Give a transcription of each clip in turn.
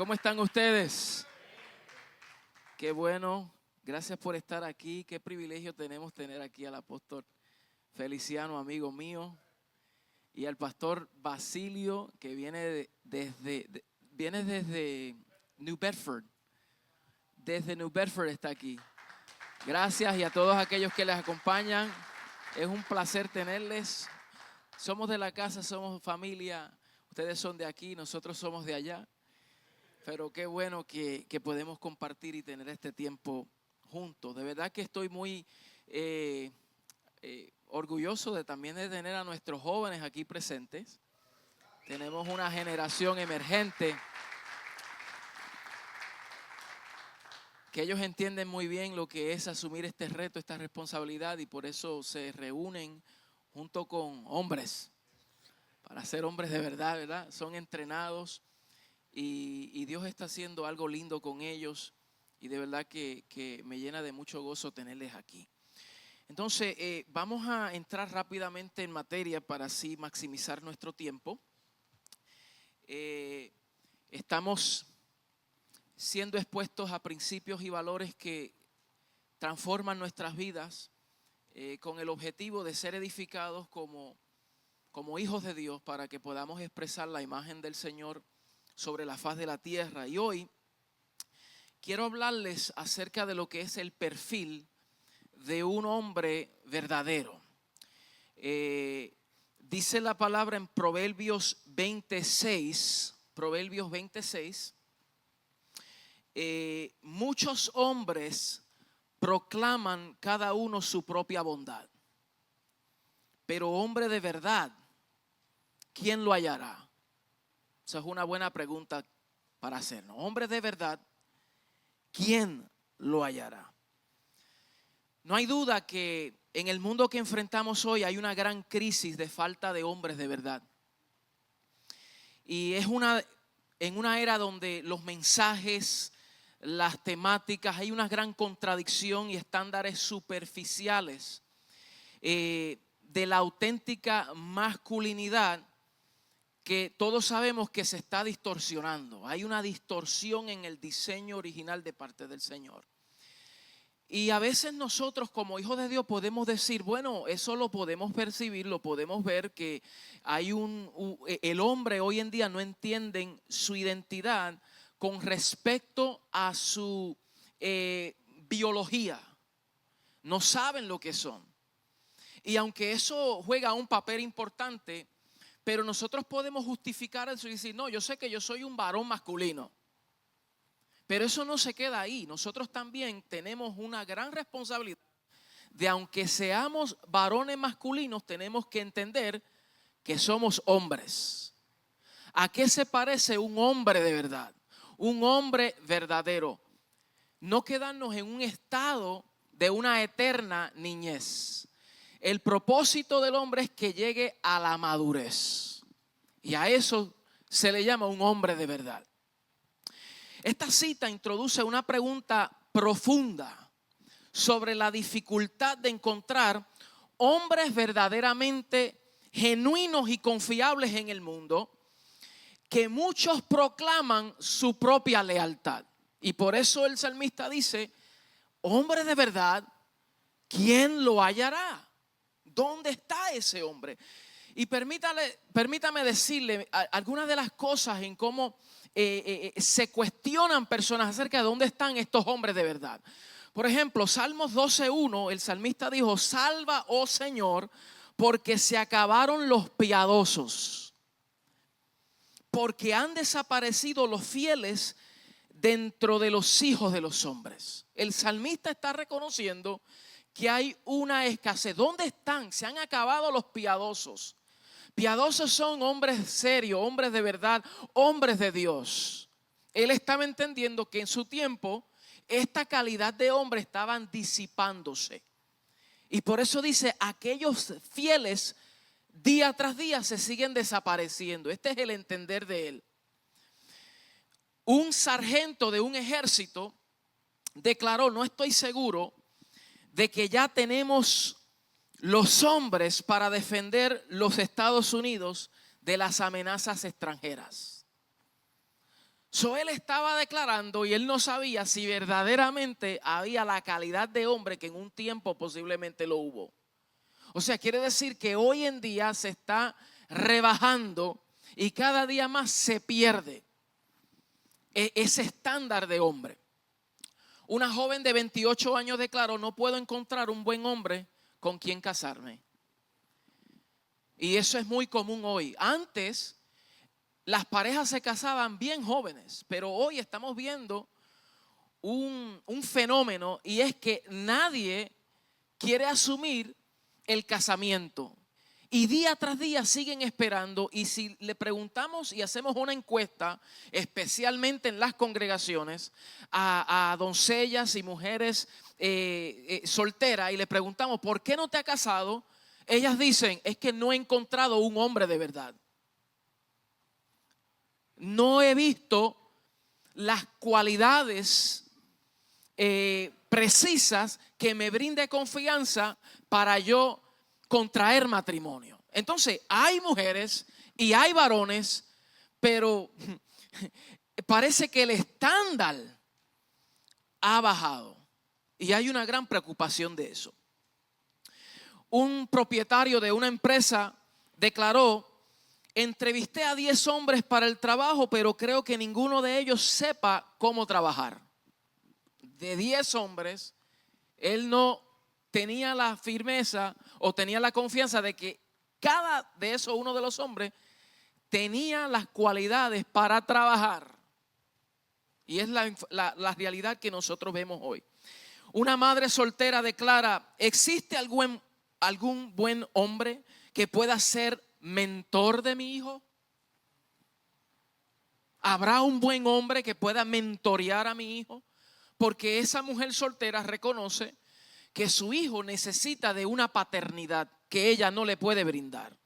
¿Cómo están ustedes? Qué bueno, gracias por estar aquí. Qué privilegio tenemos tener aquí al apóstol Feliciano, amigo mío, y al pastor Basilio, que viene desde New Bedford. Desde New Bedford está aquí. Gracias, y a todos aquellos que les acompañan. Es un placer tenerles. Somos de la casa, somos familia. Ustedes son de aquí, nosotros somos de allá. Pero qué bueno que podemos compartir y tener este tiempo juntos. De verdad que estoy muy orgulloso de también de tener a nuestros jóvenes aquí presentes. Tenemos una generación emergente que ellos entienden muy bien lo que es asumir este reto, esta responsabilidad, y por eso se reúnen junto con hombres, para ser hombres de verdad, ¿verdad? Son entrenados y Dios está haciendo algo lindo con ellos, y de verdad que me llena de mucho gozo tenerles aquí. Entonces, vamos a entrar rápidamente en materia para así maximizar nuestro tiempo. Estamos siendo expuestos a principios y valores que transforman nuestras vidas con el objetivo de ser edificados como hijos de Dios, para que podamos expresar la imagen del Señor sobre la faz de la tierra. Y hoy quiero hablarles acerca de lo que es el perfil de un hombre verdadero. Dice la palabra en Proverbios 26, muchos hombres proclaman cada uno su propia bondad, pero hombre de verdad, ¿quién lo hallará? Esa es una buena pregunta para hacernos. Hombre de verdad, ¿quién lo hallará? No hay duda que en el mundo que enfrentamos hoy hay una gran crisis de falta de hombres de verdad. Y es en una era donde los mensajes, las temáticas, hay una gran contradicción y estándares superficiales de la auténtica masculinidad, que todos sabemos que se está distorsionando. Hay una distorsión en el diseño original de parte del Señor. Y a veces nosotros como hijos de Dios podemos decir, bueno, eso lo podemos percibir, lo podemos ver, que hay el hombre hoy en día no entienden su identidad con respecto a su biología. No saben lo que son. Y aunque eso juega un papel importante, pero nosotros podemos justificar eso y decir, no, yo sé que yo soy un varón masculino. Pero eso no se queda ahí. Nosotros también tenemos una gran responsabilidad de, aunque seamos varones masculinos, tenemos que entender que somos hombres. ¿A qué se parece un hombre de verdad? Un hombre verdadero. No quedarnos en un estado de una eterna niñez. El propósito del hombre es que llegue a la madurez. Y a eso se le llama un hombre de verdad. Esta cita introduce una pregunta profunda sobre la dificultad de encontrar hombres verdaderamente genuinos y confiables en el mundo, que muchos proclaman su propia lealtad. Y por eso el salmista dice, hombre de verdad, ¿quién lo hallará? ¿Dónde está ese hombre? Y permítame decirle algunas de las cosas en cómo se cuestionan personas acerca de dónde están estos hombres de verdad. Por ejemplo, Salmos 12:1, el salmista dijo, salva, oh Señor, porque se acabaron los piadosos, porque han desaparecido los fieles dentro de los hijos de los hombres. El salmista está reconociendo que hay una escasez. ¿Dónde están? Se han acabado los piadosos. Piadosos son hombres serios, hombres de verdad, hombres de Dios. Él estaba entendiendo que en su tiempo esta calidad de hombre estaban disipándose. Y por eso dice, aquellos fieles día tras día se siguen desapareciendo. Este es el entender de él. Un sargento de un ejército declaró, no estoy seguro de que ya tenemos los hombres para defender los Estados Unidos de las amenazas extranjeras. So, él estaba declarando y él no sabía si verdaderamente había la calidad de hombre que en un tiempo posiblemente lo hubo. O sea, quiere decir que hoy en día se está rebajando y cada día más se pierde ese estándar de hombre. Una joven de 28 años declaró: no puedo encontrar un buen hombre con quien casarme. Y eso es muy común hoy. Antes las parejas se casaban bien jóvenes, pero hoy estamos viendo un fenómeno, y es que nadie quiere asumir el casamiento. Y día tras día siguen esperando. Y si le preguntamos y hacemos una encuesta, especialmente en las congregaciones, a doncellas y mujeres solteras, y le preguntamos: ¿por qué no te has casado? Ellas dicen: es que no he encontrado un hombre de verdad. No he visto las cualidades precisas que me brinde confianza para yo contraer matrimonio. Entonces, hay mujeres y hay varones, pero parece que el estándar ha bajado y hay una gran preocupación de eso. Un propietario de una empresa declaró: entrevisté a 10 hombres para el trabajo, pero creo que ninguno de ellos sepa cómo trabajar. De 10 hombres, él no tenía la firmeza o tenía la confianza de que cada de esos, uno de los hombres, tenía las cualidades para trabajar. Y es la realidad que nosotros vemos hoy. Una madre soltera declara: ¿existe algún buen hombre que pueda ser mentor de mi hijo? ¿Habrá un buen hombre que pueda mentorear a mi hijo? Porque esa mujer soltera reconoce que su hijo necesita de una paternidad que ella no le puede brindar.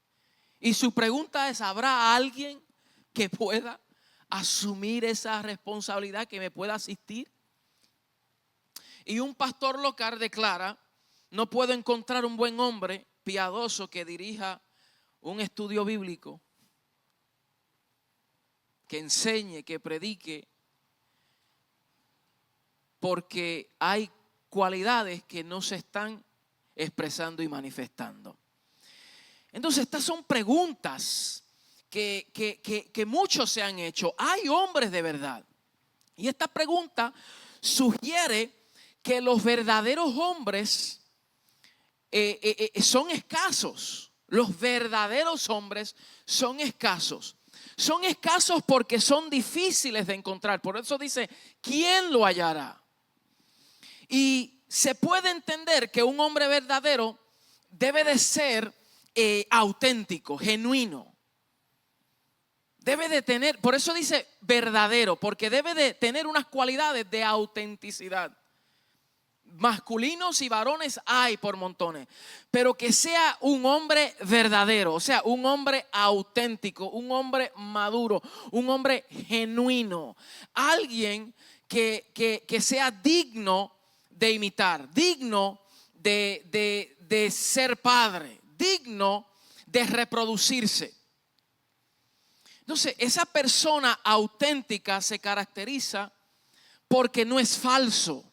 Y su pregunta es: ¿habrá alguien que pueda asumir esa responsabilidad, que me pueda asistir? Y un pastor local declara: no puedo encontrar un buen hombre piadoso que dirija un estudio bíblico, que enseñe, que predique, porque hay cualidades que no se están expresando y manifestando. Entonces, estas son preguntas que muchos se han hecho. Hay hombres de verdad. Y esta pregunta sugiere que los verdaderos hombres son escasos. Los verdaderos hombres son escasos. Son escasos porque son difíciles de encontrar. Por eso dice: ¿quién lo hallará? Y se puede entender que un hombre verdadero debe de ser auténtico, genuino. Debe de tener, por eso dice verdadero, porque debe de tener unas cualidades de autenticidad. Masculinos y varones hay por montones, pero que sea un hombre verdadero, o sea, un hombre auténtico, un hombre maduro, un hombre genuino, alguien que sea digno de imitar, digno de ser padre, digno de reproducirse. Entonces, esa persona auténtica se caracteriza porque no es falso.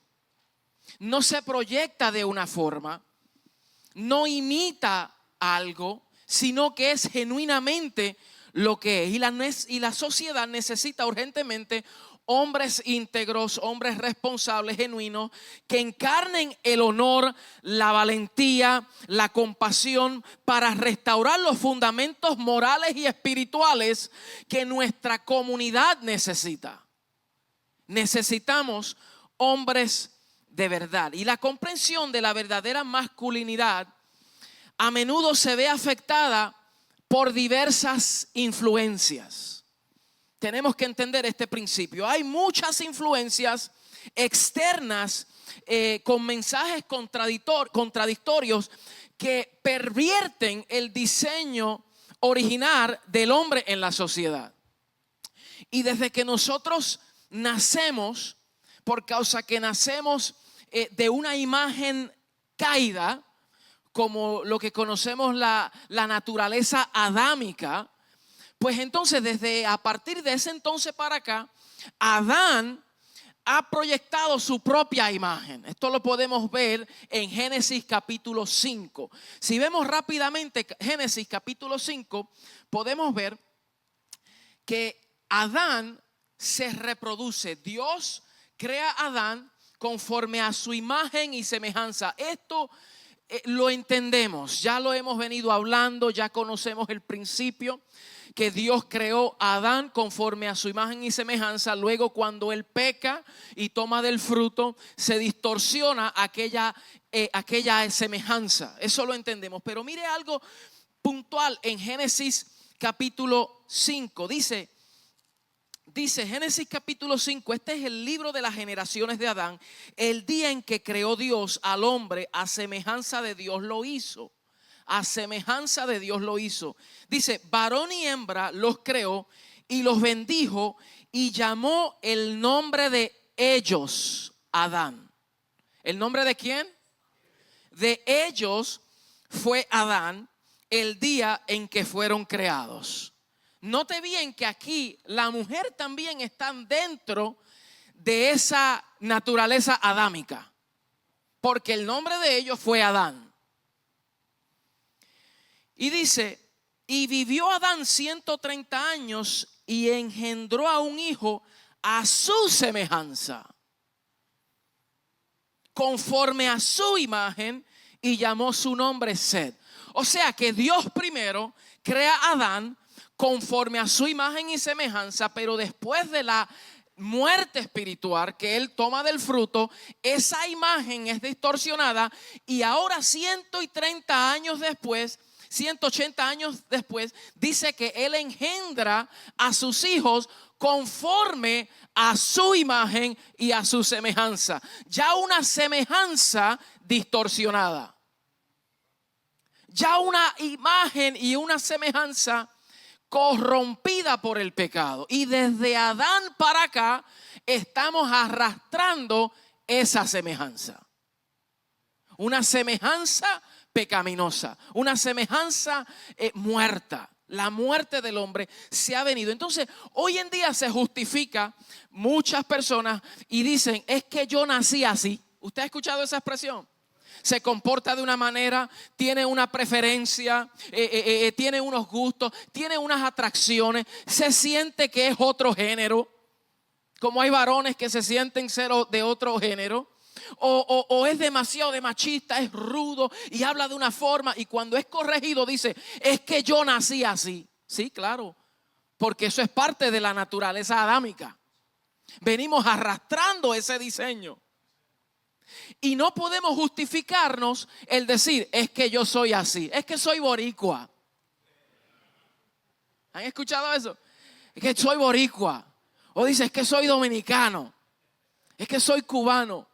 No se proyecta de una forma, no imita algo, sino que es genuinamente lo que es. Y la sociedad necesita urgentemente hombres íntegros, hombres responsables, genuinos, que encarnen el honor, la valentía, la compasión para restaurar los fundamentos morales y espirituales que nuestra comunidad necesita. Necesitamos hombres de verdad. Y la comprensión de la verdadera masculinidad a menudo se ve afectada por diversas influencias. Tenemos que entender este principio. Hay muchas influencias externas con mensajes contradictorios que pervierten el diseño original del hombre en la sociedad. Y desde que nosotros nacemos, por causa que nacemos de una imagen caída, como lo que conocemos la naturaleza adámica, pues entonces a partir de ese entonces para acá, Adán ha proyectado su propia imagen. Esto lo podemos ver en Génesis capítulo 5. Si vemos rápidamente Génesis capítulo 5, podemos ver que Adán se reproduce. Dios crea a Adán conforme a su imagen y semejanza. Esto lo entendemos, ya lo hemos venido hablando, ya conocemos el principio que Dios creó a Adán conforme a su imagen y semejanza. Luego, cuando él peca y toma del fruto, se distorsiona aquella semejanza. Eso lo entendemos. Pero mire algo puntual en Génesis capítulo 5. Dice Génesis capítulo 5, este es el libro de las generaciones de Adán. El día en que creó Dios al hombre, a semejanza de Dios lo hizo. A semejanza de Dios lo hizo. Dice, varón y hembra los creó y los bendijo y llamó el nombre de ellos Adán. ¿El nombre de quién? De ellos fue Adán el día en que fueron creados. Note bien que aquí la mujer también está dentro de esa naturaleza adámica, porque el nombre de ellos fue Adán. Y dice, y vivió Adán 130 años y engendró a un hijo a su semejanza, conforme a su imagen, y llamó su nombre Set. O sea que Dios primero crea a Adán conforme a su imagen y semejanza, pero después de la muerte espiritual que él toma del fruto, esa imagen es distorsionada y ahora 130 años después, 180 años después, dice que él engendra a sus hijos conforme a su imagen y a su semejanza. Ya una semejanza distorsionada. Ya una imagen y una semejanza corrompida por el pecado. Y desde Adán para acá estamos arrastrando esa semejanza. Una semejanza pecaminosa, una semejanza muerta. La muerte del hombre se ha venido. Entonces, hoy en día se justifica muchas personas y dicen, es que yo nací así. ¿Usted ha escuchado esa expresión? Se comporta de una manera, tiene una preferencia, tiene unos gustos, tiene unas atracciones, se siente que es otro género, como hay varones que se sienten ser de otro género, o es demasiado de machista, es rudo y habla de una forma, y cuando es corregido dice, es que yo nací así. Sí, claro, porque eso es parte de la naturaleza adámica. Venimos arrastrando ese diseño. Y no podemos justificarnos el decir, es que yo soy así, es que soy boricua. ¿Han escuchado eso? Es que soy boricua. O dice, es que soy dominicano, es que soy cubano.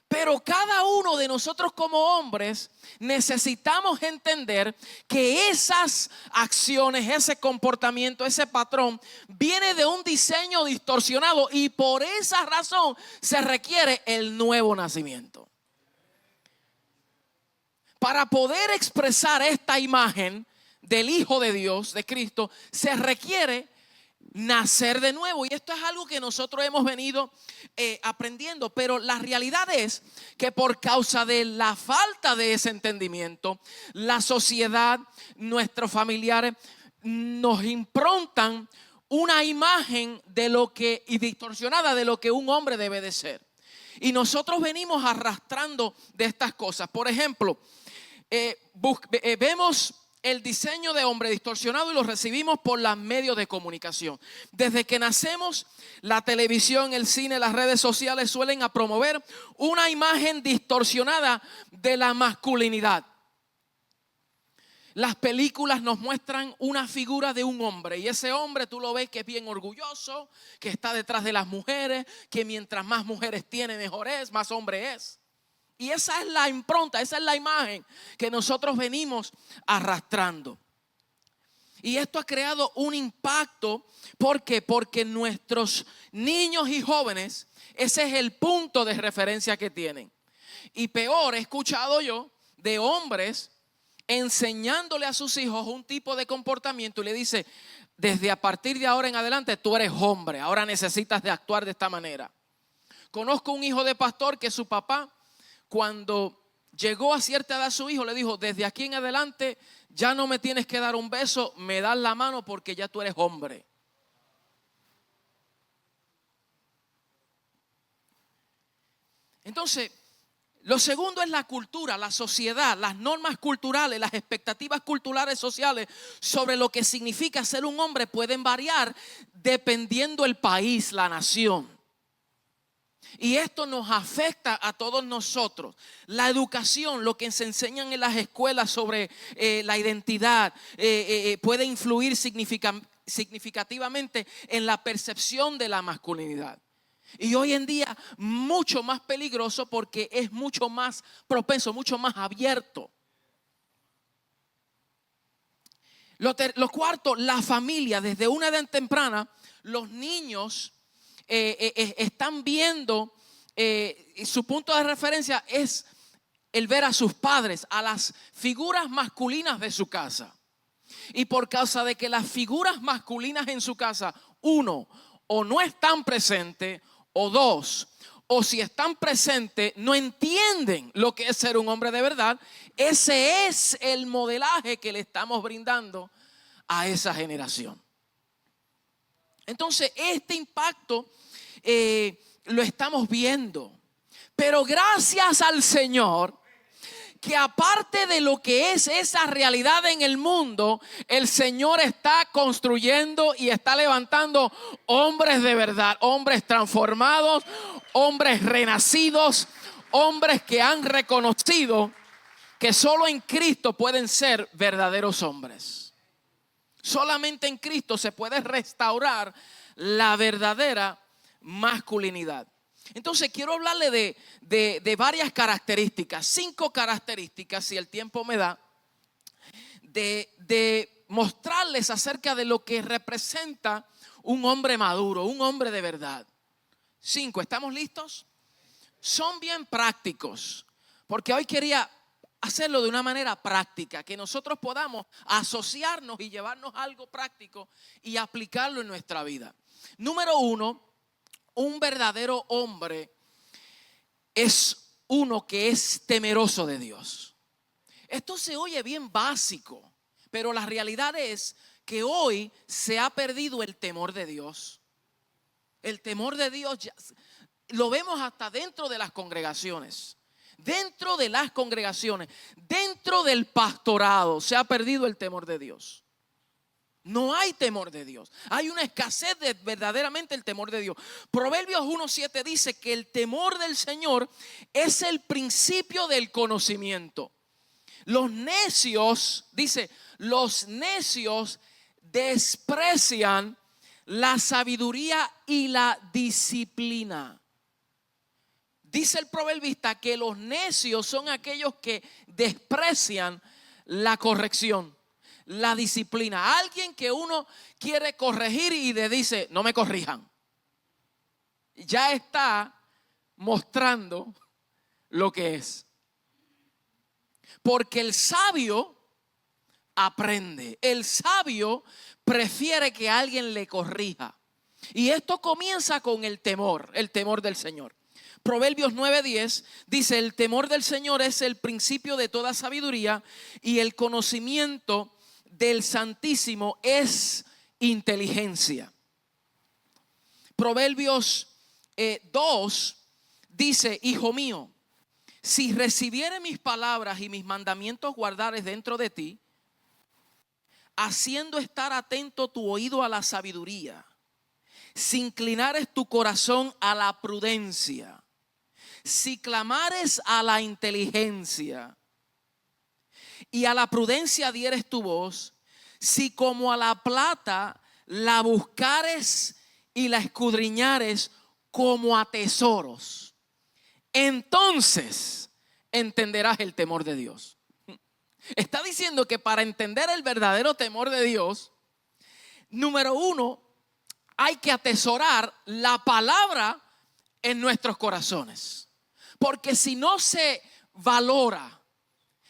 Pero cada uno de nosotros como hombres necesitamos entender que esas acciones, ese comportamiento, ese patrón viene de un diseño distorsionado y por esa razón se requiere el nuevo nacimiento. Para poder expresar esta imagen del Hijo de Dios, de Cristo, se requiere nacer de nuevo. Y esto es algo que nosotros hemos venido aprendiendo, pero la realidad es que por causa de la falta de ese entendimiento, la sociedad, nuestros familiares nos improntan una imagen de lo que, y distorsionada de lo que un hombre debe de ser. Y nosotros venimos arrastrando de estas cosas. Por ejemplo, vemos el diseño de hombre distorsionado y lo recibimos por los medios de comunicación. Desde que nacemos, la televisión, el cine, las redes sociales suelen promover una imagen distorsionada de la masculinidad. Las películas nos muestran una figura de un hombre y ese hombre tú lo ves que es bien orgulloso, que está detrás de las mujeres, que mientras más mujeres tiene mejor es, más hombre es. Y esa es la impronta, esa es la imagen que nosotros venimos arrastrando. Y esto ha creado un impacto. ¿Por qué? Porque nuestros niños y jóvenes, ese es el punto de referencia que tienen. Y peor, he escuchado yo de hombres enseñándole a sus hijos un tipo de comportamiento y le dice, desde a partir de ahora en adelante tú eres hombre, ahora necesitas de actuar de esta manera. Conozco un hijo de pastor que su papá, cuando llegó a cierta edad su hijo, le dijo: desde aquí en adelante ya no me tienes que dar un beso, me das la mano porque ya tú eres hombre. Entonces, lo segundo es la cultura, la sociedad, las normas culturales, las expectativas culturales sociales sobre lo que significa ser un hombre pueden variar dependiendo el país, la nación. Y esto nos afecta a todos nosotros. La educación, lo que se enseñan en las escuelas sobre la identidad, puede influir significativamente en la percepción de la masculinidad. Y hoy en día mucho más peligroso porque es mucho más propenso, mucho más abierto. Lo cuarto, la familia. Desde una edad temprana, los niños están viendo, su punto de referencia es el ver a sus padres, a las figuras masculinas de su casa. Y por causa de que las figuras masculinas en su casa, uno, o no están presentes, o dos, o si están presentes no entienden lo que es ser un hombre de verdad. Ese es el modelaje que le estamos brindando a esa generación. Entonces este impacto lo estamos viendo, pero gracias al Señor que aparte de lo que es esa realidad en el mundo, el Señor está construyendo y está levantando hombres de verdad, hombres transformados, hombres renacidos, hombres que han reconocido que solo en Cristo pueden ser verdaderos hombres. Solamente en Cristo se puede restaurar la verdadera masculinidad. Entonces quiero hablarle de varias características, 5 características, si el tiempo me da, de mostrarles acerca de lo que representa un hombre maduro, un hombre de verdad. 5, ¿estamos listos? Son bien prácticos, porque hoy quería hacerlo de una manera práctica, que nosotros podamos asociarnos y llevarnos algo práctico y aplicarlo en nuestra vida. Número 1. Un verdadero hombre es uno que es temeroso de Dios. Esto se oye bien básico, pero la realidad es que hoy se ha perdido el temor de Dios. El temor de Dios lo vemos hasta dentro de las congregaciones. Dentro de las congregaciones, dentro del pastorado, se ha perdido el temor de Dios. No hay temor de Dios. Hay una escasez de verdaderamente el temor de Dios. Proverbios 1:7 dice que el temor del Señor es el principio del conocimiento. Los necios, dice, los necios desprecian la sabiduría y la disciplina. Dice el proverbista que los necios son aquellos que desprecian la corrección, la disciplina. Alguien que uno quiere corregir y le dice: no me corrijan. Ya está mostrando lo que es. Porque el sabio aprende. El sabio prefiere que alguien le corrija. Y esto comienza con el temor del Señor. Proverbios 9:10 dice: el temor del Señor es el principio de toda sabiduría y el conocimiento del Santísimo es inteligencia. Proverbios 2 dice: hijo mío, si recibiere mis palabras y mis mandamientos guardares dentro de ti, haciendo estar atento tu oído a la sabiduría, si inclinares tu corazón a la prudencia, si clamares a la inteligencia y a la prudencia dieres tu voz, si como a la plata la buscares y la escudriñares como a tesoros, entonces entenderás el temor de Dios. Está diciendo que para entender el verdadero temor de Dios, número 1, hay que atesorar la palabra en nuestros corazones. Porque si no se valora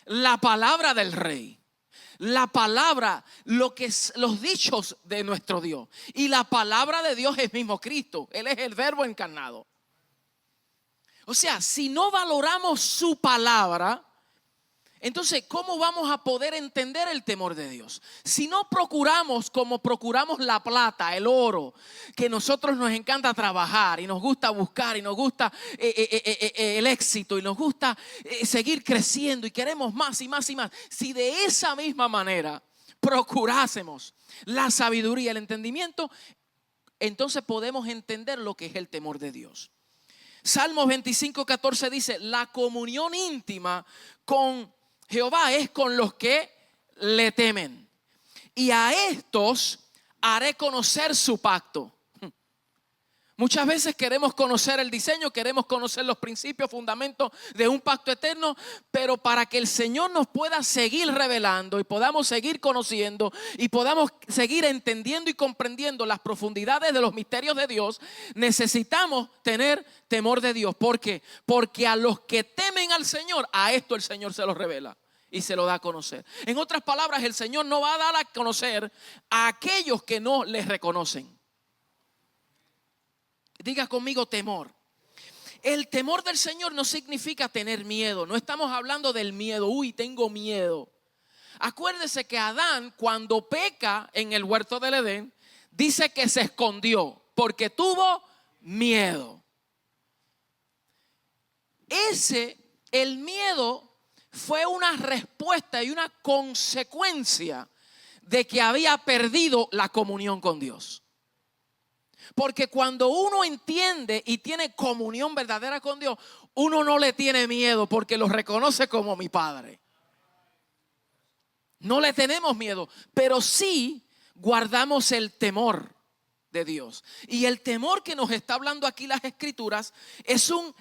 la palabra del rey, la palabra, los dichos de nuestro Dios. Y la palabra de Dios es mismo Cristo. Él es el Verbo encarnado. O sea, si no valoramos su palabra, entonces, ¿cómo vamos a poder entender el temor de Dios? Si no procuramos como procuramos la plata, el oro, que nosotros nos encanta trabajar y nos gusta buscar y nos gusta el éxito y nos gusta seguir creciendo y queremos más y más y más. Si de esa misma manera procurásemos la sabiduría, el entendimiento, entonces podemos entender lo que es el temor de Dios. Salmos 25:14 dice: la comunión íntima con Jehová es con los que le temen, y a estos haré conocer su pacto. Muchas veces queremos conocer el diseño, queremos conocer los principios, fundamentos de un pacto eterno, pero para que el Señor nos pueda seguir revelando y podamos seguir conociendo y podamos seguir entendiendo y comprendiendo las profundidades de los misterios de Dios, necesitamos tener temor de Dios. ¿Por qué? Porque a los que temen al Señor, a esto el Señor se los revela y se lo da a conocer. En otras palabras, el Señor no va a dar a conocer a aquellos que no les reconocen. Diga conmigo temor. El temor del Señor no significa tener miedo. No estamos hablando del miedo. Uy, tengo miedo. Acuérdese que Adán, cuando peca en el huerto del Edén, dice que se escondió porque tuvo miedo. El miedo fue una respuesta y una consecuencia de que había perdido la comunión con Dios. Porque cuando uno entiende y tiene comunión verdadera con Dios, uno no le tiene miedo porque lo reconoce como mi Padre. No le tenemos miedo, pero sí guardamos el temor de Dios. Y el temor que nos está hablando aquí las Escrituras es un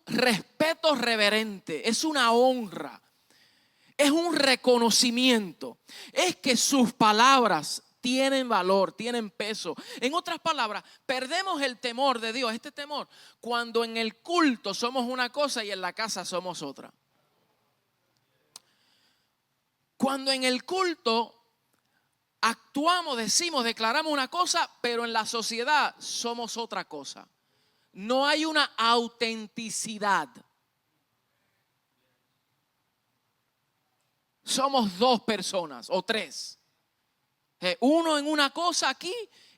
respeto reverente, es una honra, es un reconocimiento. Es que sus palabras tienen valor, tienen peso. En otras palabras, perdemos el temor de Dios, este temor, cuando en el culto somos una cosa y en la casa somos otra. Cuando en el culto actuamos, decimos, declaramos una cosa, pero en la sociedad somos otra cosa. No hay una autenticidad. Somos dos personas o tres. Uno en una cosa aquí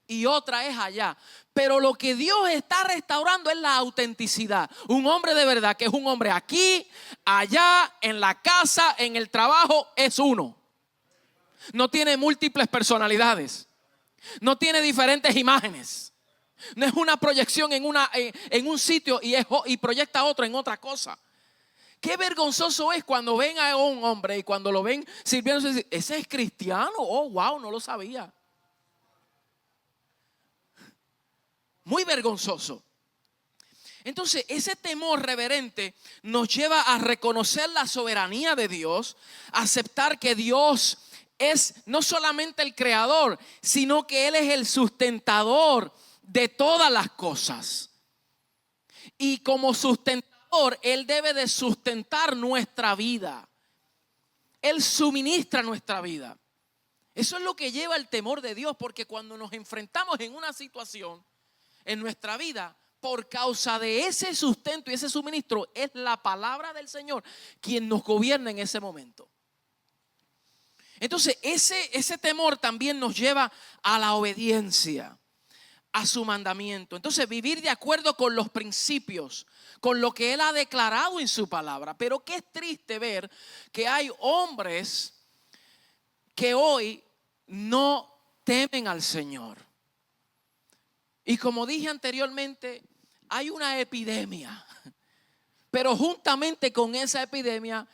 y otra es allá. Pero lo que Dios está restaurando es la autenticidad. Un hombre de verdad, que es un hombre aquí, allá, en la casa, en el trabajo, es uno. No tiene múltiples personalidades. No tiene diferentes imágenes. No es una proyección en un sitio y proyecta otro en otra cosa. Qué vergonzoso es cuando ven a un hombre y cuando lo ven sirviendo, ese es cristiano. Oh, wow, no lo sabía. Muy vergonzoso. Entonces, ese temor reverente nos lleva a reconocer la soberanía de Dios, a aceptar que Dios es no solamente el creador, sino que Él es el sustentador de todas las cosas. Y como sustentador, Él debe de sustentar nuestra vida. Él suministra nuestra vida. Eso es lo que lleva el temor de Dios, porque cuando nos enfrentamos en una situación en nuestra vida, por causa de ese sustento y ese suministro, es la palabra del Señor quien nos gobierna en ese momento. Entonces, ese temor también nos lleva a la obediencia, a su mandamiento. Entonces, vivir de acuerdo con los principios, con lo que Él ha declarado en su palabra. Pero qué es triste ver que hay hombres que hoy no temen al Señor. Y como dije anteriormente, hay una epidemia. Pero juntamente con esa epidemia,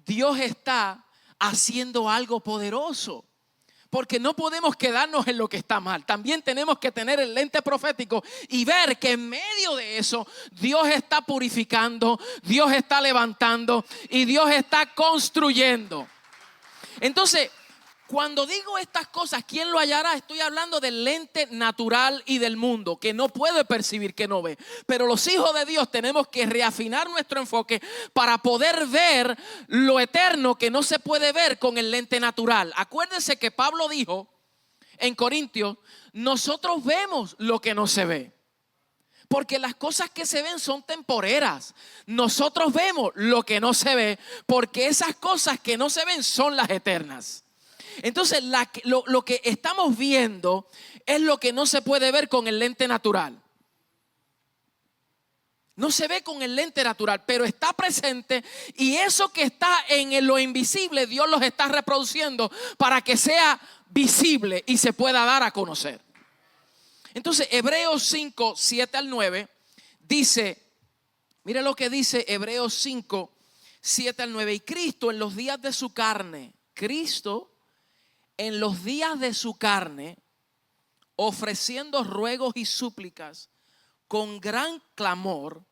Dios está haciendo algo poderoso. Porque no podemos quedarnos en lo que está mal. También tenemos que tener el lente profético y ver que en medio de eso Dios está purificando, Dios está levantando y Dios está construyendo. Entonces, Cuando digo estas cosas, ¿quién lo hallará? Estoy hablando del lente natural y del mundo, que no puede percibir, que no ve. Pero los hijos de Dios tenemos que reafinar nuestro enfoque para poder ver lo eterno que no se puede ver con el lente natural. Acuérdense que Pablo dijo en Corintios, nosotros vemos lo que no se ve. Porque las cosas que se ven son temporeras. Nosotros vemos lo que no se ve, porque esas cosas que no se ven son las eternas. Entonces lo que estamos viendo es lo que no se puede ver con el lente natural. No se ve con el lente natural, pero está presente, y eso que está en lo invisible, Dios los está reproduciendo para que sea visible y se pueda dar a conocer. Entonces Hebreos 5, 7 al 9 dice, mire lo que dice Hebreos 5, 7 al 9. Y Cristo en los días de su carne, ofreciendo ruegos y súplicas con gran clamor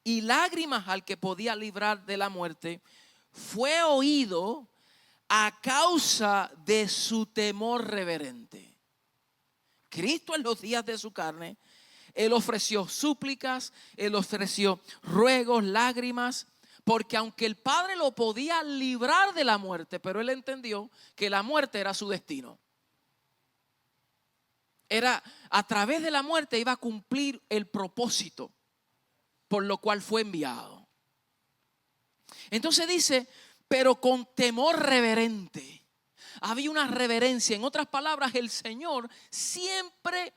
y lágrimas al que podía librar de la muerte, fue oído a causa de su temor reverente. Cristo en los días de su carne, Él ofreció súplicas, Él ofreció ruegos, lágrimas, porque aunque el Padre lo podía librar de la muerte, pero Él entendió que la muerte era su destino. Era a través de la muerte iba a cumplir el propósito por lo cual fue enviado. Entonces dice, pero con temor reverente. Había una reverencia. En otras palabras, el Señor siempre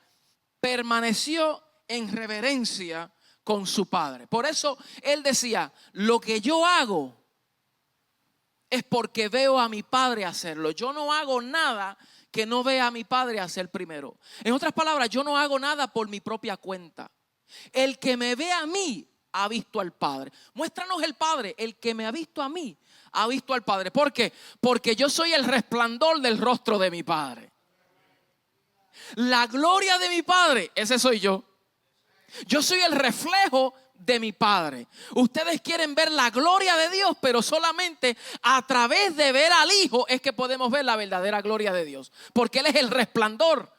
permaneció en reverencia con su Padre. Por eso Él decía, lo que yo hago es porque veo a mi Padre hacerlo. Yo no hago nada que no vea a mi Padre hacer primero. En otras palabras, yo no hago nada por mi propia cuenta. El que me ve a mí ha visto al Padre. Muéstranos el Padre. El que me ha visto a mí ha visto al Padre. ¿Por qué? Porque yo soy el resplandor del rostro de mi Padre. La gloria de mi Padre, ese soy yo. Yo soy el reflejo de mi Padre. Ustedes quieren ver la gloria de Dios, pero solamente a través de ver al Hijo es que podemos ver la verdadera gloria de Dios. Porque Él es el resplandor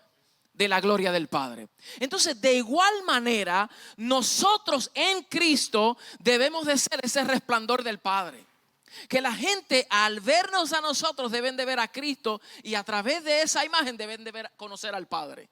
de la gloria del Padre. Entonces, de igual manera, nosotros en Cristo debemos de ser ese resplandor del Padre. Que la gente al vernos a nosotros deben de ver a Cristo, y a través de esa imagen deben de conocer al Padre.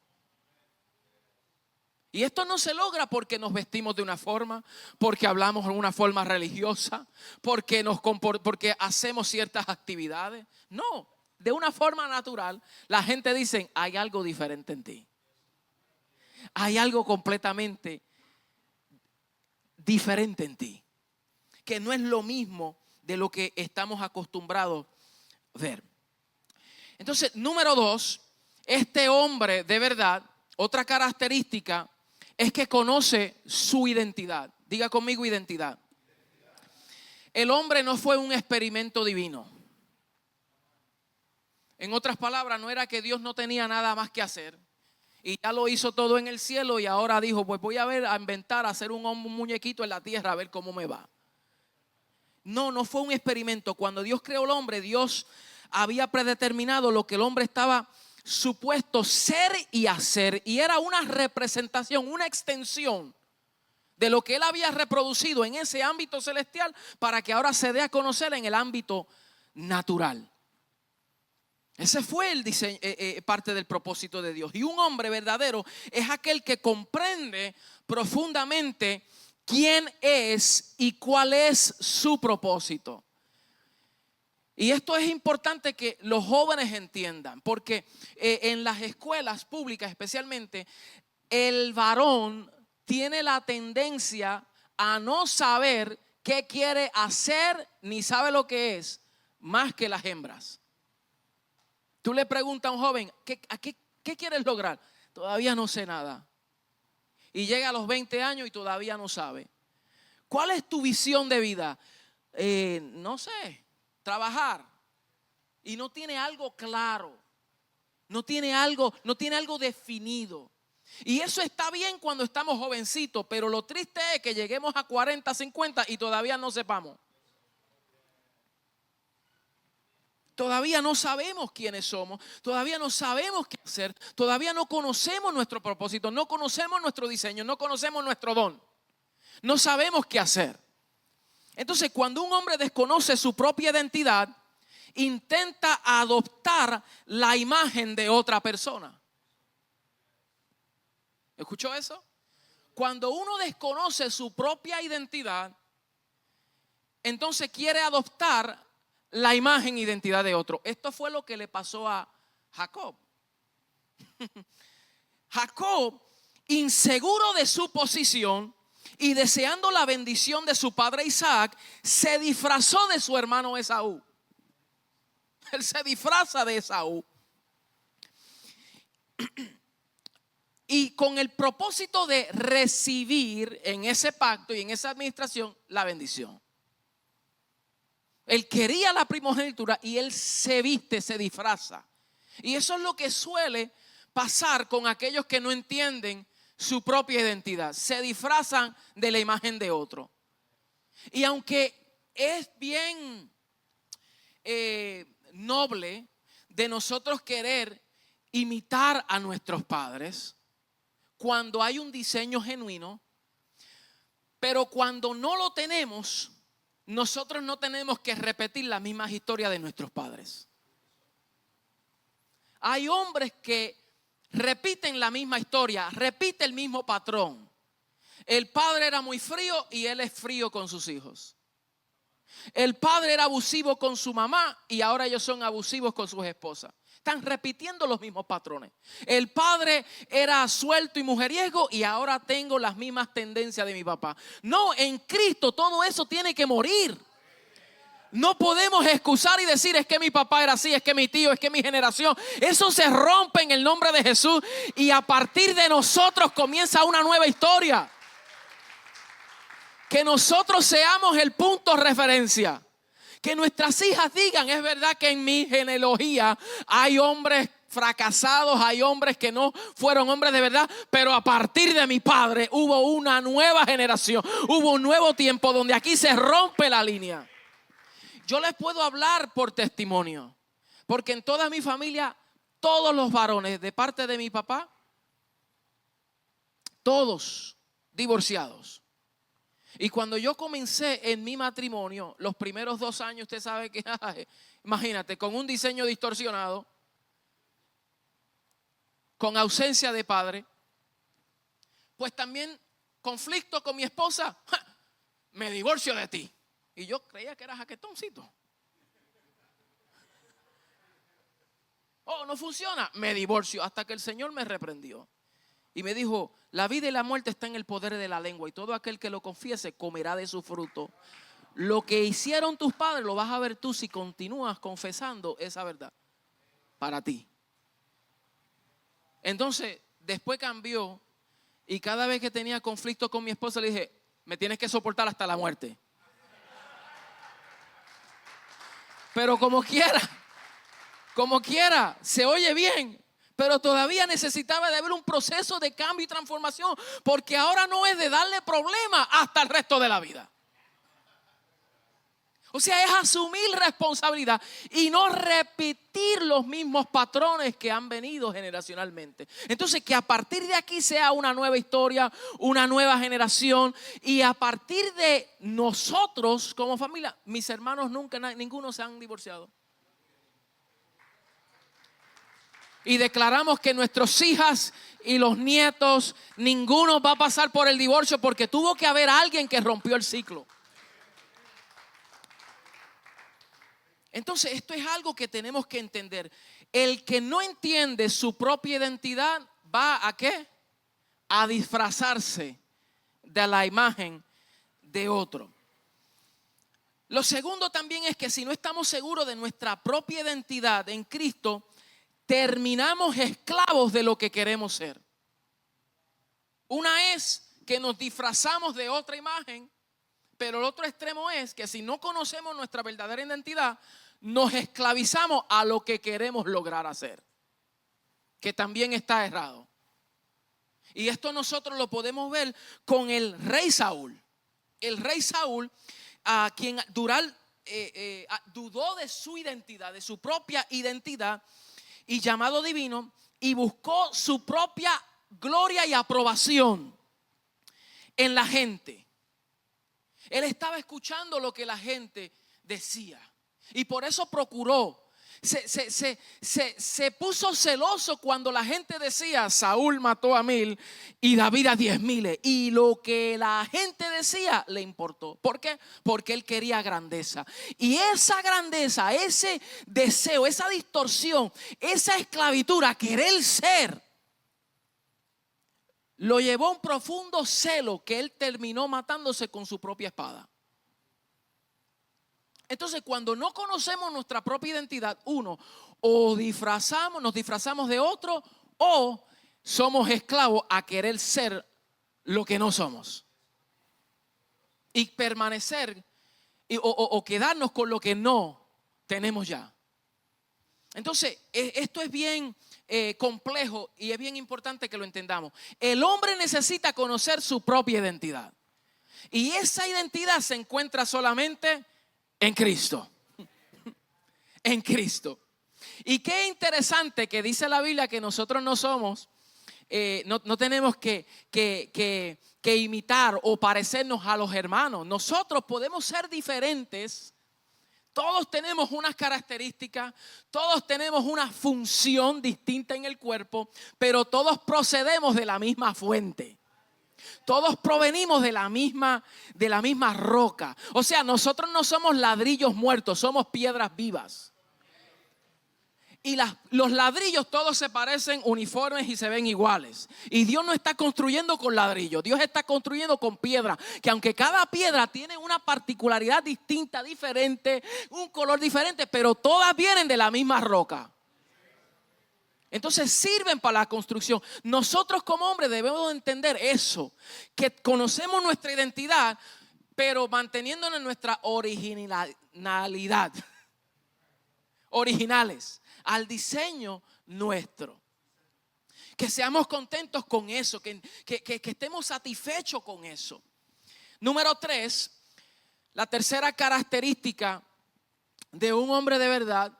Y esto no se logra porque nos vestimos de una forma, porque hablamos de una forma religiosa, porque hacemos ciertas actividades. No, de una forma natural, la gente dice, hay algo diferente en ti. Hay algo completamente diferente en ti, que no es lo mismo de lo que estamos acostumbrados a ver. Entonces, número 2, este hombre de verdad, otra característica es que conoce su identidad. Diga conmigo, identidad. El hombre no fue un experimento divino. En otras palabras, no era que Dios no tenía nada más que hacer y ya lo hizo todo en el cielo, y ahora dijo, pues voy a inventar, a hacer un muñequito en la tierra a ver cómo me va. No fue un experimento. Cuando Dios creó al hombre, Dios había predeterminado lo que el hombre estaba supuesto ser y hacer, y era una representación, una extensión de lo que Él había reproducido en ese ámbito celestial, para que ahora se dé a conocer en el ámbito natural. Ese fue el diseño, parte del propósito de Dios. Y un hombre verdadero es aquel que comprende profundamente quién es y cuál es su propósito. Y esto es importante que los jóvenes entiendan, porque en las escuelas públicas especialmente, el varón tiene la tendencia a no saber qué quiere hacer ni sabe lo que es, más que las hembras. Tú le preguntas a un joven, ¿qué quieres lograr? Todavía no sé nada. Y llega a los 20 años y todavía no sabe. ¿Cuál es tu visión de vida? No sé, trabajar. Y no tiene algo claro. No tiene algo definido. Y eso está bien cuando estamos jovencitos, pero lo triste es que lleguemos a 40, 50 y todavía no sepamos. todavía no sabemos quiénes somos, todavía no sabemos qué hacer, todavía no conocemos nuestro propósito, no conocemos nuestro diseño, no conocemos nuestro don, no sabemos qué hacer. Entonces, cuando un hombre desconoce su propia identidad, intenta adoptar la imagen de otra persona. ¿Escuchó eso? Cuando uno desconoce su propia identidad, entonces quiere adoptar la imagen e identidad de otro. Esto fue lo que le pasó a Jacob. Jacob, inseguro de su posición y deseando la bendición de su padre Isaac, se disfrazó de su hermano Esaú. Él se disfraza de Esaú. Y con el propósito de recibir en ese pacto y en esa administración la bendición. Él quería la primogenitura y él se viste, se disfraza. Y eso es lo que suele pasar con aquellos que no entienden su propia identidad. Se disfrazan de la imagen de otro. Y aunque es bien noble de nosotros querer imitar a nuestros padres, cuando hay un diseño genuino, pero cuando no lo tenemos, nosotros no tenemos que repetir las mismas historias de nuestros padres. Hay hombres que repiten la misma historia, repite el mismo patrón. El padre era muy frío y él es frío con sus hijos. El padre era abusivo con su mamá y ahora ellos son abusivos con sus esposas. Están repitiendo los mismos patrones. El padre era suelto y mujeriego y ahora tengo las mismas tendencias de mi papá. No, en Cristo todo eso tiene que morir. No podemos excusar y decir es que mi papá era así, es que mi tío, es que mi generación. Eso se rompe en el nombre de Jesús y a partir de nosotros comienza una nueva historia. Que nosotros seamos el punto de referencia. Que nuestras hijas digan, es verdad que en mi genealogía hay hombres fracasados, hay hombres que no fueron hombres de verdad, pero a partir de mi padre hubo una nueva generación, hubo un nuevo tiempo donde aquí se rompe la línea. Yo les puedo hablar por testimonio, porque en toda mi familia, todos los varones de parte de mi papá, todos divorciados. Y cuando yo comencé en mi matrimonio, los primeros 2 años, usted sabe que, imagínate, con un diseño distorsionado, con ausencia de padre, pues también conflicto con mi esposa, me divorcio de ti. Y yo creía que era jaquetoncito. Oh, no funciona, me divorcio, hasta que el Señor me reprendió. Y me dijo, la vida y la muerte está en el poder de la lengua y todo aquel que lo confiese comerá de su fruto. Lo que hicieron tus padres lo vas a ver tú si continúas confesando esa verdad para ti. Entonces, después cambió y cada vez que tenía conflicto con mi esposa le dije, me tienes que soportar hasta la muerte. Pero como quiera, se oye bien. Pero todavía necesitaba de haber un proceso de cambio y transformación. Porque ahora no es de darle problema hasta el resto de la vida. O sea, es asumir responsabilidad y no repetir los mismos patrones que han venido generacionalmente. Entonces, que a partir de aquí sea una nueva historia, una nueva generación. Y a partir de nosotros como familia, mis hermanos nunca, ninguno se han divorciado. Y declaramos que nuestras hijas y los nietos, ninguno va a pasar por el divorcio porque tuvo que haber alguien que rompió el ciclo. Entonces, esto es algo que tenemos que entender. El que no entiende su propia identidad va ¿a qué? A disfrazarse de la imagen de otro. Lo segundo también es que si no estamos seguros de nuestra propia identidad en Cristo, terminamos esclavos de lo que queremos ser. Una es que nos disfrazamos de otra imagen, pero el otro extremo es que si no conocemos nuestra verdadera identidad, nos esclavizamos a lo que queremos lograr hacer, que también está errado. Y esto nosotros lo podemos ver con el rey Saúl. El rey Saúl, a quien dudó de su identidad, de su propia identidad y llamado divino, y buscó su propia gloria y aprobación en la gente. Él estaba escuchando lo que la gente decía y por eso procuró. Se puso celoso cuando la gente decía: Saúl mató a 1000 y David a 10,000. Y lo que la gente decía le importó. ¿Por qué? Porque él quería grandeza. Y esa grandeza, ese deseo, esa distorsión, esa esclavitud a querer ser, lo llevó a un profundo celo que él terminó matándose con su propia espada. Entonces, cuando no conocemos nuestra propia identidad, uno, o nos disfrazamos de otro, o somos esclavos a querer ser lo que no somos. Y permanecer o quedarnos con lo que no tenemos ya. Entonces, esto es bien complejo y es bien importante que lo entendamos. El hombre necesita conocer su propia identidad. Y esa identidad se encuentra solamente en Cristo. En Cristo. Y qué interesante que dice la Biblia que nosotros no somos, no tenemos que imitar o parecernos a los hermanos. Nosotros podemos ser diferentes. Todos tenemos unas características, todos tenemos una función distinta en el cuerpo, pero todos procedemos de la misma fuente. Todos provenimos de la misma roca. O sea, nosotros no somos ladrillos muertos, somos piedras vivas. Y los ladrillos todos se parecen uniformes y se ven iguales. Y Dios no está construyendo con ladrillos, Dios está construyendo con piedra. Que aunque cada piedra tiene una particularidad distinta, diferente, un color diferente, pero todas vienen de la misma roca. Entonces sirven para la construcción. Nosotros como hombres debemos entender eso, que conocemos nuestra identidad, pero manteniéndonos en nuestra originalidad. Originales, al diseño nuestro. Que seamos contentos con eso, que estemos satisfechos con eso. Número 3, la tercera característica de un hombre de verdad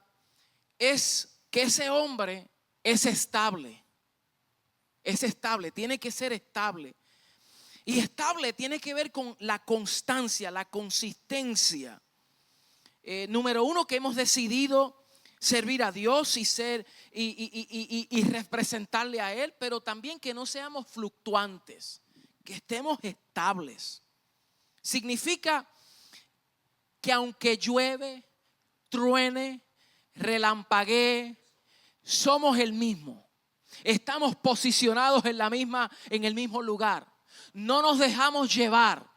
es que ese hombre es estable. Es estable, tiene que ser estable. Y estable tiene que ver con la constancia, la consistencia. Número 1, que hemos decidido servir a Dios y representarle a Él, pero también que no seamos fluctuantes, que estemos estables. Significa que aunque llueve, truene, relampaguee, somos el mismo. Estamos posicionados en el mismo lugar. No nos dejamos llevar.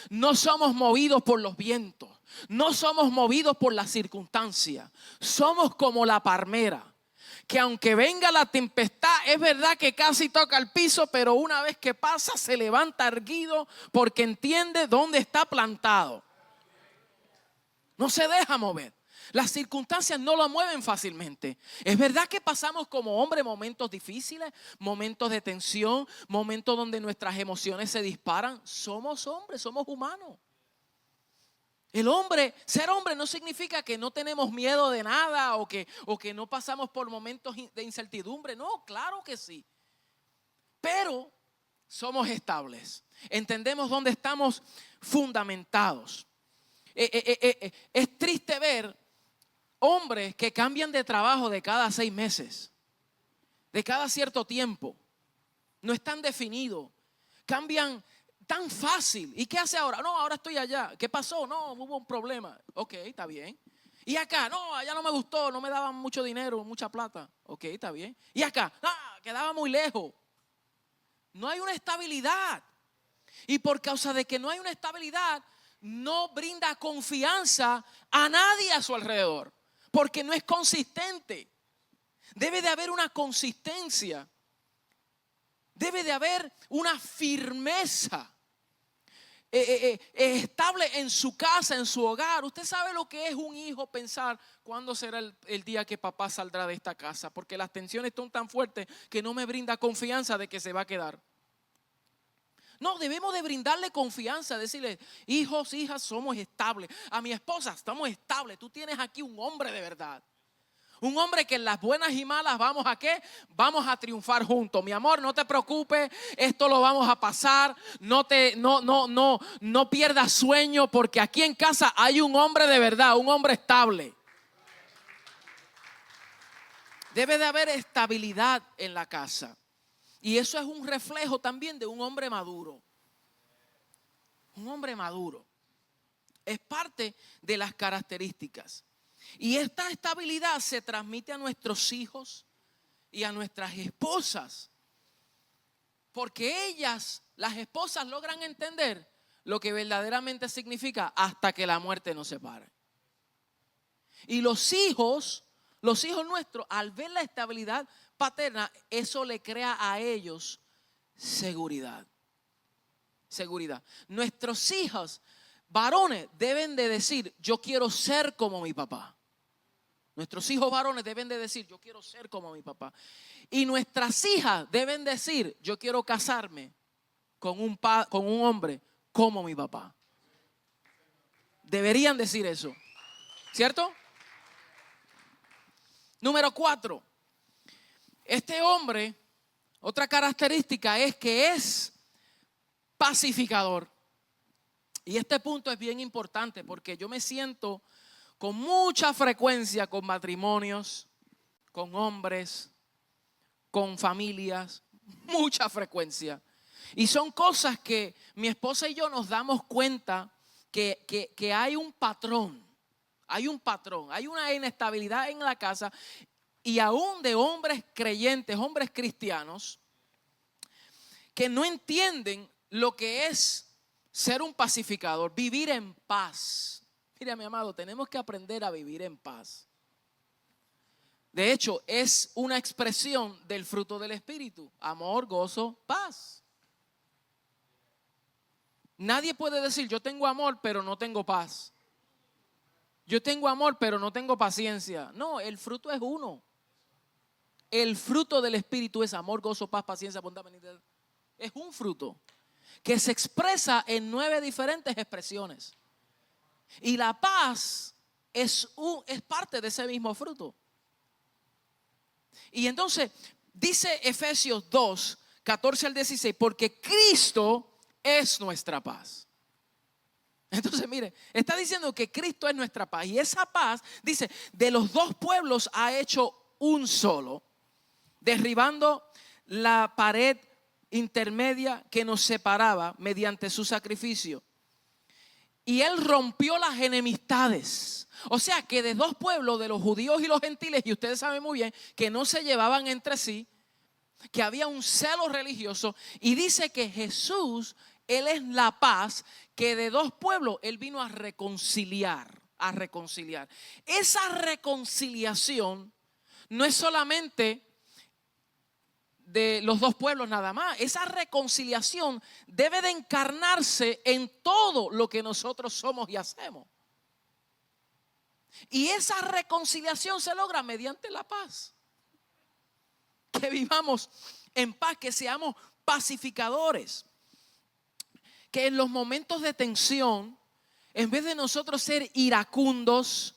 No somos movidos por los vientos. No somos movidos por las circunstancias. Somos como la palmera, que aunque venga la tempestad, es verdad que casi toca el piso, pero una vez que pasa se levanta erguido porque entiende dónde está plantado. No se deja mover. Las circunstancias no lo mueven fácilmente. Es verdad que pasamos como hombres momentos difíciles, momentos de tensión, momentos donde nuestras emociones se disparan. Somos hombres, somos humanos. Ser hombre no significa que no tenemos miedo de nada o que no pasamos por momentos de incertidumbre. No, claro que sí. Pero somos estables. Entendemos dónde estamos fundamentados. Es triste ver hombres que cambian de trabajo de cada 6 meses, de cada cierto tiempo. No están definidos. Cambian tan fácil. ¿Y qué hace ahora? No, ahora estoy allá. ¿Qué pasó? No, hubo un problema. Ok, está bien. Y acá, no, allá no me gustó, no me daban mucho dinero, mucha plata. Ok, está bien. Y acá, quedaba muy lejos. No hay una estabilidad. Y por causa de que no hay una estabilidad, no brinda confianza a nadie a su alrededor. Porque no es consistente. Debe de haber una consistencia. Debe de haber una firmeza. Estable en su casa, en su hogar. Usted sabe lo que es un hijo pensar cuándo será el día que papá saldrá de esta casa, porque las tensiones son tan fuertes que no me brinda confianza de que se va a quedar. No, debemos de brindarle confianza, decirle, hijos, hijas, somos estables. A mi esposa, estamos estables. Tú tienes aquí un hombre de verdad. Un hombre que en las buenas y malas vamos a ¿qué? Vamos a triunfar juntos. Mi amor, no te preocupes, esto lo vamos a pasar. No pierdas sueño, porque aquí en casa hay un hombre de verdad, un hombre estable. Debe de haber estabilidad en la casa. Y eso es un reflejo también de un hombre maduro. Un hombre maduro. Es parte de las características. Y esta estabilidad se transmite a nuestros hijos y a nuestras esposas. Porque ellas, las esposas, logran entender lo que verdaderamente significa hasta que la muerte nos separe. Y los hijos nuestros, al ver la estabilidad paterna, eso le crea a ellos seguridad. Seguridad. Nuestros hijos varones deben de decir, yo quiero ser como mi papá. Nuestros hijos varones deben de decir, yo quiero ser como mi papá. Y nuestras hijas deben decir, yo quiero casarme con un hombre como mi papá. Deberían decir eso, ¿cierto? Número 4. Este hombre, otra característica es que es pacificador. Y este punto es bien importante porque yo me siento con mucha frecuencia con matrimonios, con hombres, con familias, mucha frecuencia. Y son cosas que mi esposa y yo nos damos cuenta que hay un patrón, hay una inestabilidad en la casa, y aún de hombres creyentes, hombres cristianos, que no entienden lo que es ser un pacificador, vivir en paz. Mira, mi amado, tenemos que aprender a vivir en paz. De hecho, es una expresión del fruto del Espíritu: amor, gozo, paz. Nadie puede decir, yo tengo amor, pero no tengo paz. Yo tengo amor, pero no tengo paciencia. No, el fruto es uno. El fruto del Espíritu es amor, gozo, paz, paciencia, bondad, benignidad. Es un fruto que se expresa en 9 diferentes expresiones. Y la paz es parte de ese mismo fruto. Y entonces dice Efesios 2, 14 al 16, porque Cristo es nuestra paz. Entonces mire, está diciendo que Cristo es nuestra paz. Y esa paz, dice, de los dos pueblos ha hecho un solo, derribando la pared intermedia que nos separaba mediante su sacrificio. Y él rompió las enemistades. O sea que de dos pueblos, de los judíos y los gentiles, y ustedes saben muy bien que no se llevaban entre sí, que había un celo religioso. Y dice que Jesús, Él es la paz, que de dos pueblos Él vino a reconciliar, a reconciliar. Esa reconciliación no es solamente de los dos pueblos nada más. Esa reconciliación debe de encarnarse en todo lo que nosotros somos y hacemos. Y esa reconciliación se logra mediante la paz. Que vivamos en paz, que seamos pacificadores. Que en los momentos de tensión, en vez de nosotros ser iracundos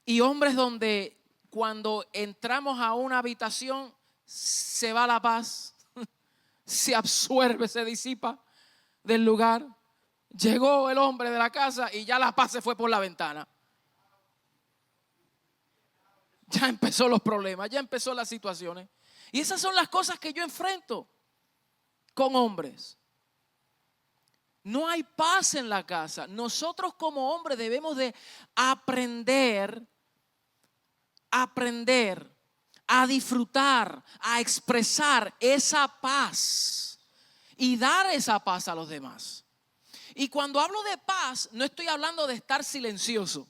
y hombres donde cuando entramos a una habitación se va la paz, se absuelve, se disipa del lugar. Llegó el hombre de la casa y ya la paz se fue por la ventana. Ya empezó los problemas, ya empezó las situaciones. Y esas son las cosas que yo enfrento con hombres. No hay paz en la casa. Nosotros como hombres debemos de aprender a disfrutar, a expresar esa paz y dar esa paz a los demás. Y cuando hablo de paz, no estoy hablando de estar silencioso.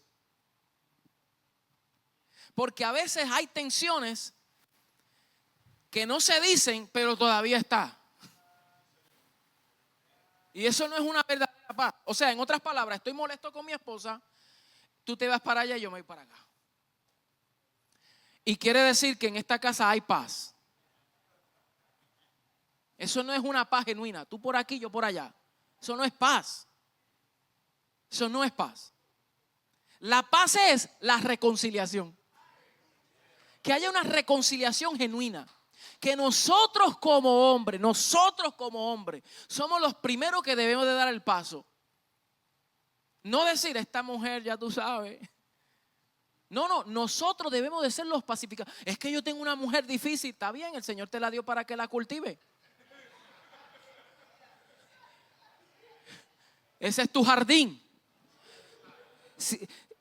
Porque a veces hay tensiones que no se dicen, pero todavía está. Y eso no es una verdadera paz. O sea, en otras palabras, estoy molesto con mi esposa, tú te vas para allá y yo me voy para acá. Y quiere decir que en esta casa hay paz. Eso no es una paz genuina. Tú por aquí, yo por allá. Eso no es paz. Eso no es paz. La paz es la reconciliación. Que haya una reconciliación genuina. Que nosotros como hombres, somos los primeros que debemos de dar el paso. No decir, esta mujer, ya tú sabes. No, nosotros debemos de ser los pacificadores. Es que yo tengo una mujer difícil. Está bien, el Señor te la dio para que la cultive. Ese es tu jardín.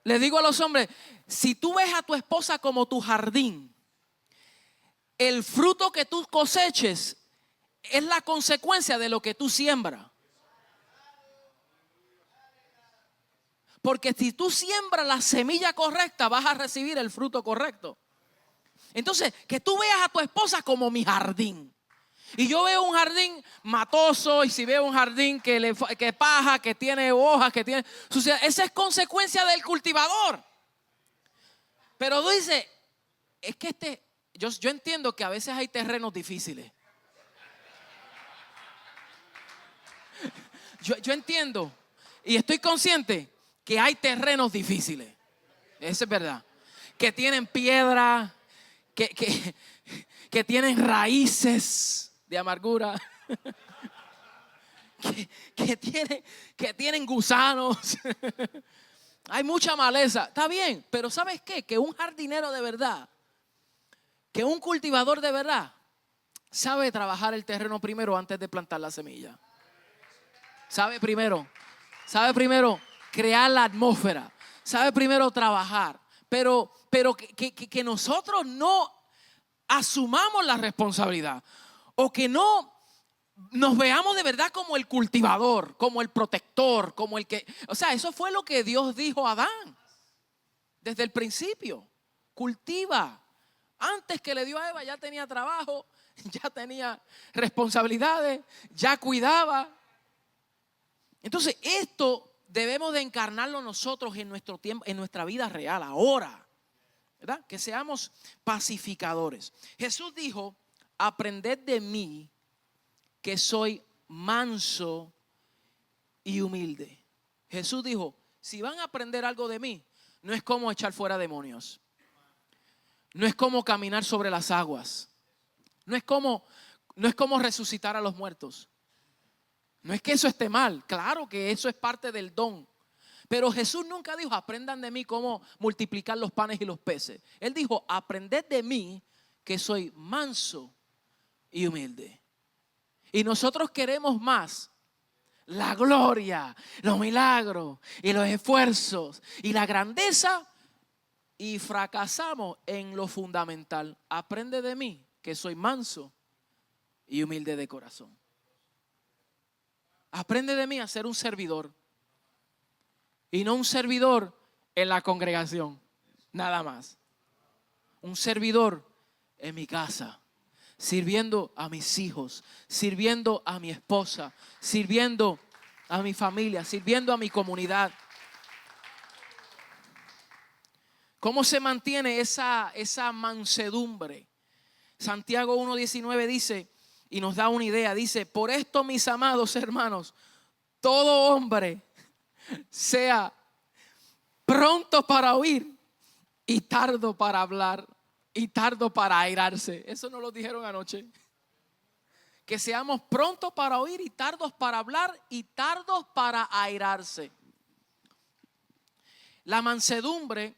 Le digo a los hombres, si tú ves a tu esposa como tu jardín, el fruto que tú coseches es la consecuencia de lo que tú siembras. Porque si tú siembras la semilla correcta, vas a recibir el fruto correcto. Entonces, que tú veas a tu esposa como mi jardín. Y yo veo un jardín matoso, y si veo un jardín que paja, que tiene hojas, que tiene suciedad, esa es consecuencia del cultivador. Pero dice, es que yo entiendo que a veces hay terrenos difíciles. Yo entiendo y estoy consciente que hay terrenos difíciles. Eso es verdad. Que tienen piedra, que tienen raíces de amargura, que tienen gusanos. Hay mucha maleza. Está bien, pero ¿sabes qué? Que un jardinero de verdad, que un cultivador de verdad, sabe trabajar el terreno primero antes de plantar la semilla. Sabe primero crear la atmósfera. Sabe primero trabajar. Pero que nosotros no asumamos la responsabilidad. O que no nos veamos de verdad como el cultivador, como el protector, como el que... O sea, eso fue lo que Dios dijo a Adán desde el principio. Cultiva. Antes que le dio a Eva ya tenía trabajo, ya tenía responsabilidades, ya cuidaba. Entonces esto debemos de encarnarlo nosotros en nuestro tiempo, en nuestra vida real, ahora, ¿verdad? Que seamos pacificadores. Jesús dijo, aprended de mí que soy manso y humilde. Jesús dijo, si van a aprender algo de mí, no es como echar fuera demonios. No es como caminar sobre las aguas. No es como resucitar a los muertos. No es que eso esté mal. Claro que eso es parte del don. Pero Jesús nunca dijo, aprendan de mí cómo multiplicar los panes y los peces. Él dijo, aprended de mí que soy manso y humilde. Y nosotros queremos más la gloria, los milagros y los esfuerzos y la grandeza, y fracasamos en lo fundamental. Aprende de mí que soy manso y humilde de corazón. Aprende de mí a ser un servidor, y no un servidor en la congregación, nada más. Un servidor en mi casa, sirviendo a mis hijos, sirviendo a mi esposa, sirviendo a mi familia, sirviendo a mi comunidad. ¿Cómo se mantiene esa mansedumbre? Santiago 1:19 dice, y nos da una idea, dice, por esto, mis amados hermanos, todo hombre sea pronto para oír y tardo para hablar y tardo para airarse. Eso nos lo dijeron anoche. Que seamos prontos para oír y tardos para hablar y tardos para airarse. La mansedumbre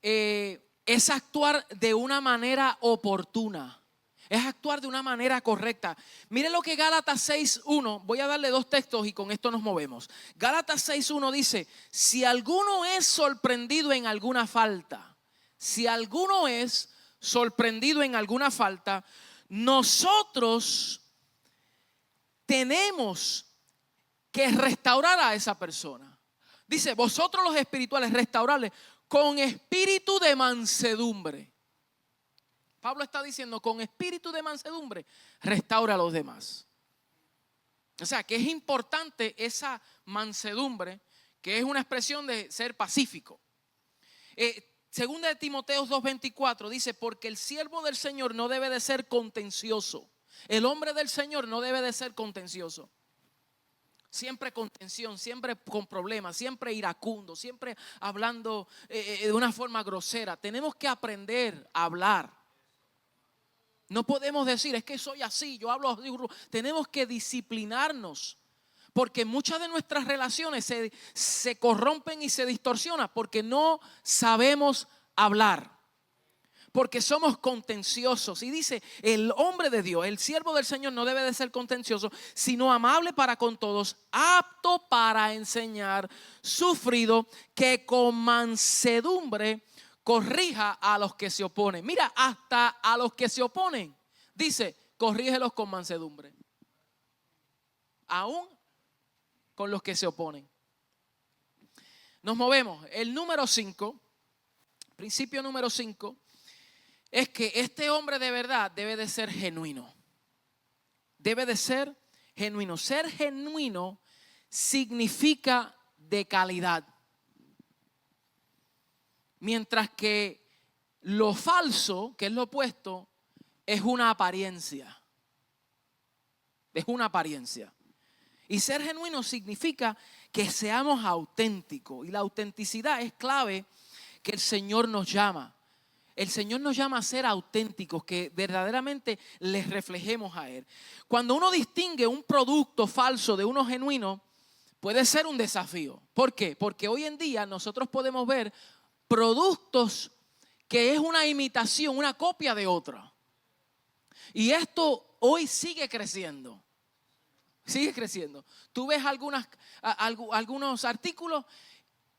es actuar de una manera oportuna. Es actuar de una manera correcta. Mire lo que Gálatas 6:1, voy a darle dos textos y con esto nos movemos. Gálatas 6:1 dice, si alguno es sorprendido en alguna falta, nosotros tenemos que restaurar a esa persona. Dice, vosotros los espirituales, restaurarles con espíritu de mansedumbre. Pablo está diciendo, con espíritu de mansedumbre, restaura a los demás. O sea, que es importante esa mansedumbre, que es una expresión de ser pacífico. Segunda de Timoteo 2:24 dice, porque el siervo del Señor no debe de ser contencioso, El hombre del Señor no debe de ser contencioso. Siempre con tensión, siempre con problemas, siempre iracundo, siempre hablando de una forma grosera. Tenemos que aprender a hablar. No podemos decir, es que soy así, yo hablo así. Tenemos que disciplinarnos. Porque muchas de nuestras relaciones se corrompen y se distorsionan porque no sabemos hablar. Porque somos contenciosos. Y dice, el hombre de Dios, el siervo del Señor no debe de ser contencioso, sino amable para con todos, apto para enseñar, sufrido, que con mansedumbre corrija a los que se oponen. Mira, hasta a los que se oponen, dice, corrígelos con mansedumbre. Aún con los que se oponen. Nos movemos. El número 5, principio número 5. Es que este hombre de verdad debe de ser genuino. Debe de ser genuino. Ser genuino significa de calidad. Mientras que lo falso, que es lo opuesto, es una apariencia. Es una apariencia. Y ser genuino significa que seamos auténticos. Y la autenticidad es clave que el Señor nos llama. El Señor nos llama a ser auténticos, que verdaderamente les reflejemos a Él. Cuando uno distingue un producto falso de uno genuino, puede ser un desafío. ¿Por qué? Porque hoy en día nosotros podemos ver productos que es una imitación, una copia de otra. Y esto hoy sigue creciendo. Sigue creciendo. Tú ves algunos artículos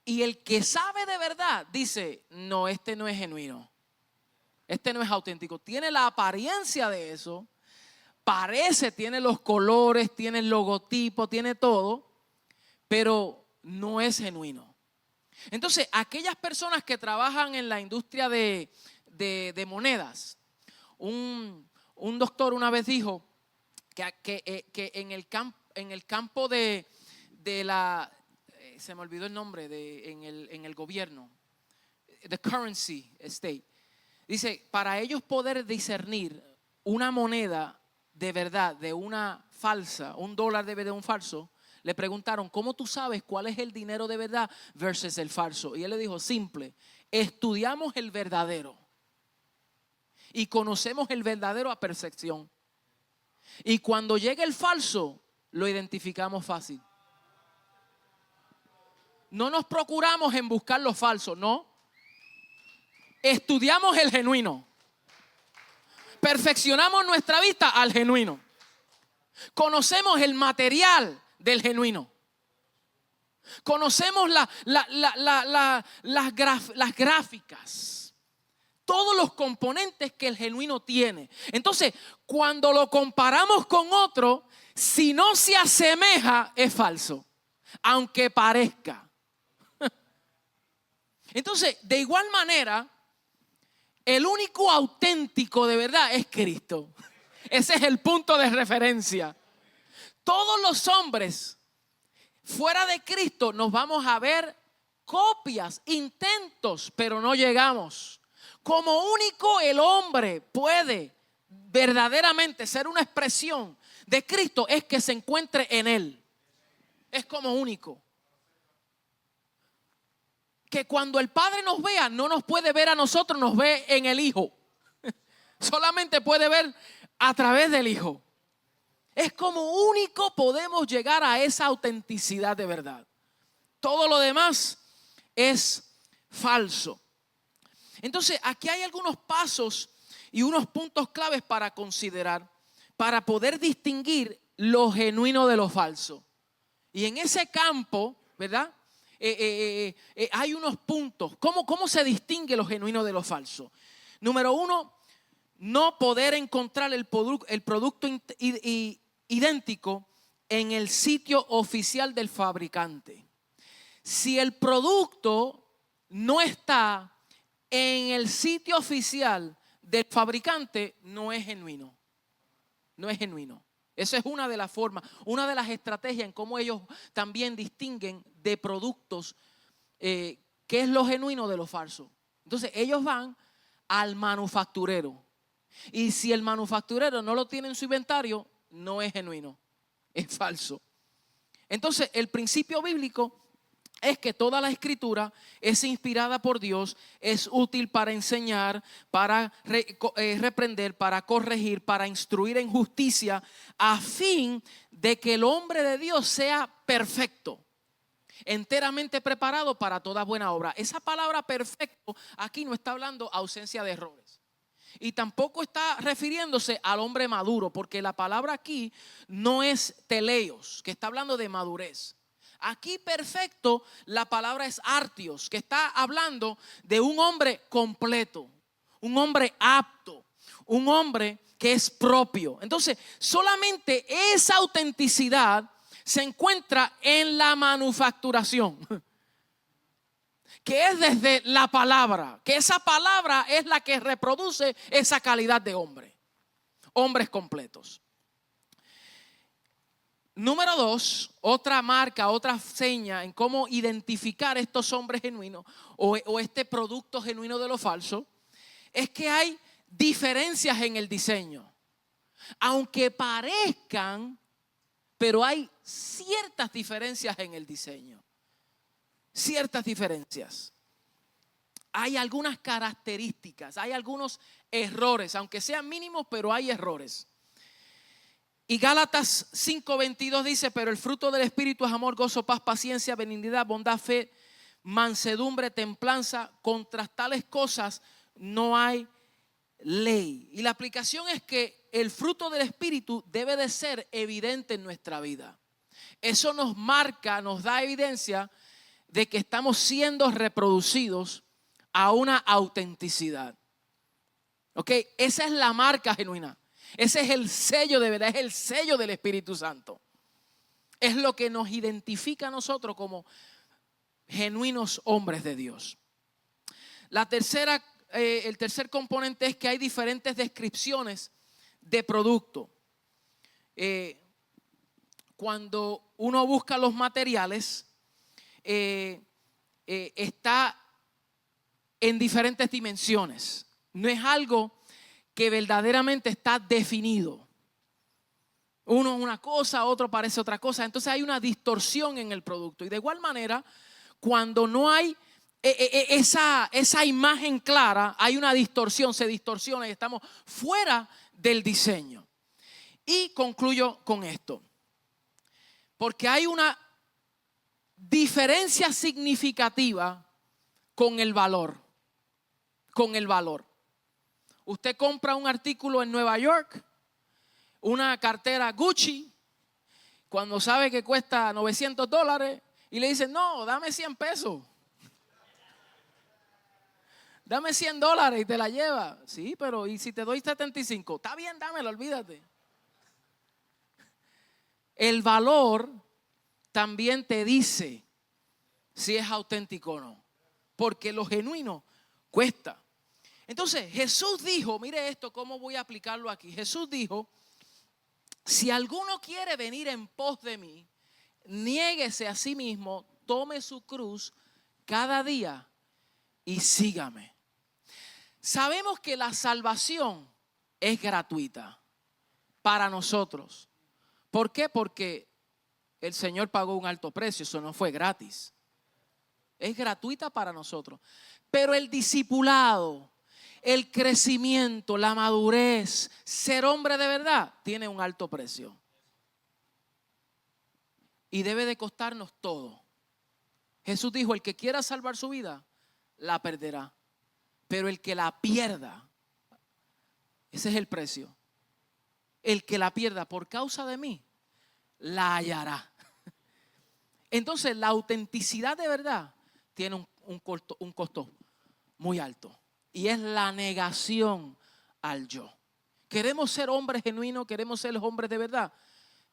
y el que sabe de verdad dice, no, este no es genuino. Este no es auténtico. Tiene la apariencia de eso. Parece, tiene los colores, tiene el logotipo, tiene todo. Pero no es genuino. Entonces, aquellas personas que trabajan en la industria de monedas. Un doctor una vez dijo que en el campo de la... se me olvidó el nombre, en el gobierno. The currency state. Dice, para ellos poder discernir una moneda de verdad de una falsa, un dólar de un falso, le preguntaron, ¿cómo tú sabes cuál es el dinero de verdad versus el falso? Y él le dijo, simple, estudiamos el verdadero y conocemos el verdadero a perfección. Y cuando llegue el falso, lo identificamos fácil. No nos procuramos en buscar lo falso, no. Estudiamos el genuino. Perfeccionamos nuestra vista al genuino. Conocemos el material del genuino. Conocemos las gráficas. Todos los componentes que el genuino tiene. Entonces, cuando lo comparamos con otro, si no se asemeja, es falso. Aunque parezca. Entonces, de igual manera, el único auténtico de verdad es Cristo. Ese es el punto de referencia. Todos los hombres fuera de Cristo nos vamos a ver copias, intentos, pero no llegamos. Como único el hombre puede verdaderamente ser una expresión de Cristo es que se encuentre en Él. Es como único. Que cuando el Padre nos vea, no nos puede ver a nosotros, nos ve en el Hijo. Solamente puede ver a través del Hijo. Es como único podemos llegar a esa autenticidad de verdad. Todo lo demás es falso. Entonces, aquí hay algunos pasos y unos puntos claves para considerar, para poder distinguir lo genuino de lo falso. Y en ese campo, ¿verdad? Hay unos puntos. ¿Cómo se distingue lo genuino de lo falso? Número 1, no poder encontrar el producto idéntico en el sitio oficial del fabricante. Si el producto no está en el sitio oficial del fabricante, no es genuino. No es genuino. Esa es una de las formas, una de las estrategias en cómo ellos también distinguen de productos qué es lo genuino de lo falso. Entonces ellos van al manufacturero Y si el manufacturero no lo tiene en su inventario, no es genuino, es falso. Entonces, el principio bíblico es que toda la escritura es inspirada por Dios, es útil para enseñar, para reprender, para corregir, para instruir en justicia, a fin de que el hombre de Dios sea perfecto, enteramente preparado para toda buena obra. Esa palabra perfecto aquí no está hablando ausencia de errores. Y tampoco está refiriéndose al hombre maduro, porque la palabra aquí no es teleios, que está hablando de madurez. Aquí perfecto, la palabra es artios, que está hablando de un hombre completo, un hombre apto, un hombre que es propio. Entonces, solamente esa autenticidad se encuentra en la manufacturación, que es desde la palabra, que esa palabra es la que reproduce esa calidad de hombre, hombres completos. Número 2, otra marca, otra seña en cómo identificar estos hombres genuinos o este producto genuino de lo falso, es que hay diferencias en el diseño. Aunque parezcan, pero hay ciertas diferencias en el diseño. Ciertas diferencias. Hay algunas características, hay algunos errores, aunque sean mínimos, pero hay errores. Y Gálatas 5:22 dice, pero el fruto del Espíritu es amor, gozo, paz, paciencia, benignidad, bondad, fe, mansedumbre, templanza. Contra tales cosas no hay ley. Y la aplicación es que el fruto del Espíritu debe de ser evidente en nuestra vida. Eso nos marca, nos da evidencia de que estamos siendo reproducidos a una autenticidad. ¿Ok? Esa es la marca genuina. Ese es el sello de verdad, es el sello del Espíritu Santo. Es lo que nos identifica a nosotros como genuinos hombres de Dios. El tercer componente es que hay diferentes descripciones de producto. Cuando uno busca los materiales, está en diferentes dimensiones. No es algo que verdaderamente está definido. Uno es una cosa, otro parece otra cosa. Entonces hay una distorsión en el producto. Y de igual manera, cuando no hay esa imagen clara, hay una distorsión, se distorsiona y estamos fuera del diseño. Y concluyo con esto. Porque hay una diferencia significativa con el valor. Con el valor. Usted compra un artículo en Nueva York, una cartera Gucci, cuando sabe que cuesta $900 y le dicen, no, dame 100 pesos. Dame $100 y te la lleva. Sí, pero ¿y si te doy 75? Está bien, dámelo, olvídate. El valor también te dice si es auténtico o no, porque lo genuino cuesta. Entonces Jesús dijo, mire esto, ¿cómo voy a aplicarlo aquí? Jesús dijo, si alguno quiere venir en pos de mí, niéguese a sí mismo, tome su cruz cada día y sígame. Sabemos que la salvación es gratuita para nosotros. ¿Por qué? Porque el Señor pagó un alto precio, eso no fue gratis. Es gratuita para nosotros. Pero el discipulado, el crecimiento, la madurez, ser hombre de verdad, tiene un alto precio. Y debe de costarnos todo. Jesús dijo, el que quiera salvar su vida, la perderá. Pero el que la pierda, ese es el precio. El que la pierda por causa de mí, la hallará. Entonces la autenticidad de verdad tiene un costo muy alto. Y es la negación al yo. Queremos ser hombres genuinos, queremos ser hombres de verdad.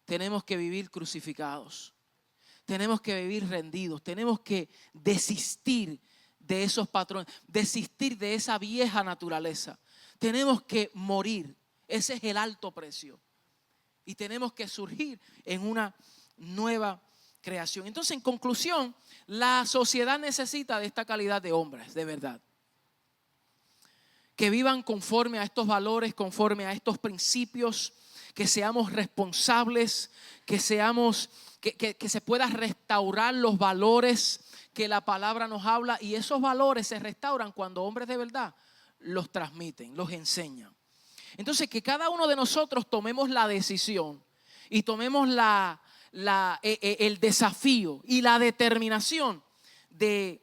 Tenemos que vivir crucificados. Tenemos que vivir rendidos. Tenemos que desistir de esos patrones. Desistir de esa vieja naturaleza. Tenemos que morir. Ese es el alto precio. Y tenemos que surgir en una nueva creación. Entonces, en conclusión, la sociedad necesita de esta calidad de hombres, de verdad. que vivan conforme a estos valores, conforme a estos principios, que seamos responsables, que se pueda restaurar los valores que la palabra nos habla, y esos valores se restauran cuando hombres de verdad los transmiten, los enseñan. Entonces, que cada uno de nosotros tomemos la decisión y tomemos el desafío y la determinación de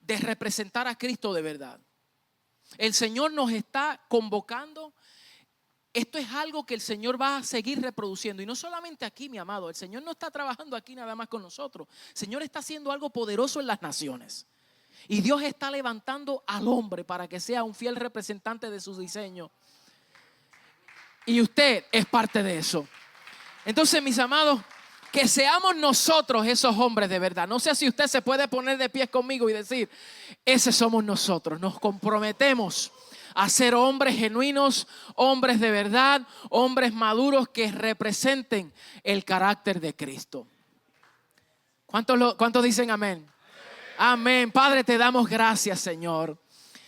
representar a Cristo de verdad. El Señor nos está convocando. Esto es algo que el Señor va a seguir reproduciendo. Y no solamente aquí, mi amado. El Señor no está trabajando aquí nada más con nosotros. El Señor está haciendo algo poderoso en las naciones. Y Dios está levantando al hombre para que sea un fiel representante de su diseño. Y usted es parte de eso. Entonces, mis amados, que seamos nosotros esos hombres de verdad. No sé si usted se puede poner de pie conmigo y decir: ese somos nosotros. Nos comprometemos a ser hombres genuinos, hombres de verdad, hombres maduros que representen el carácter de Cristo. ¿Cuántos dicen amén? Amén. Padre, te damos gracias, Señor.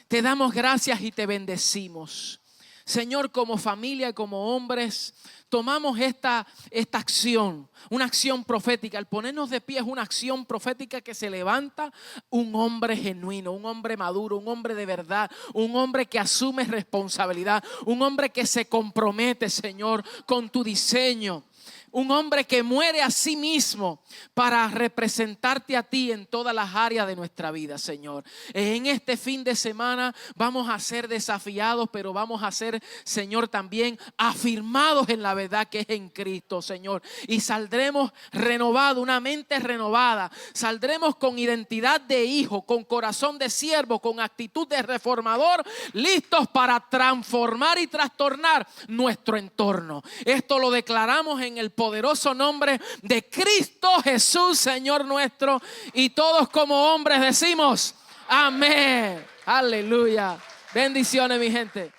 Te damos gracias y te bendecimos. Señor, como familia y como hombres, tomamos esta acción, una acción profética. El ponernos de pie es una acción profética que se levanta un hombre genuino, un hombre maduro, un hombre de verdad, un hombre que asume responsabilidad, un hombre que se compromete, Señor, con tu diseño. Un hombre que muere a sí mismo para representarte a ti en todas las áreas de nuestra vida, Señor. En este fin de semana vamos a ser desafiados, pero vamos a ser, Señor, también afirmados en la verdad que es en Cristo, Señor. Y saldremos renovados, una mente renovada. Saldremos con identidad de hijo, con corazón de siervo, con actitud de reformador, listos para transformar y trastornar nuestro entorno. Esto lo declaramos en el poderoso nombre de Cristo Jesús, Señor nuestro. Y todos como hombres decimos amén. Aleluya. Bendiciones, mi gente.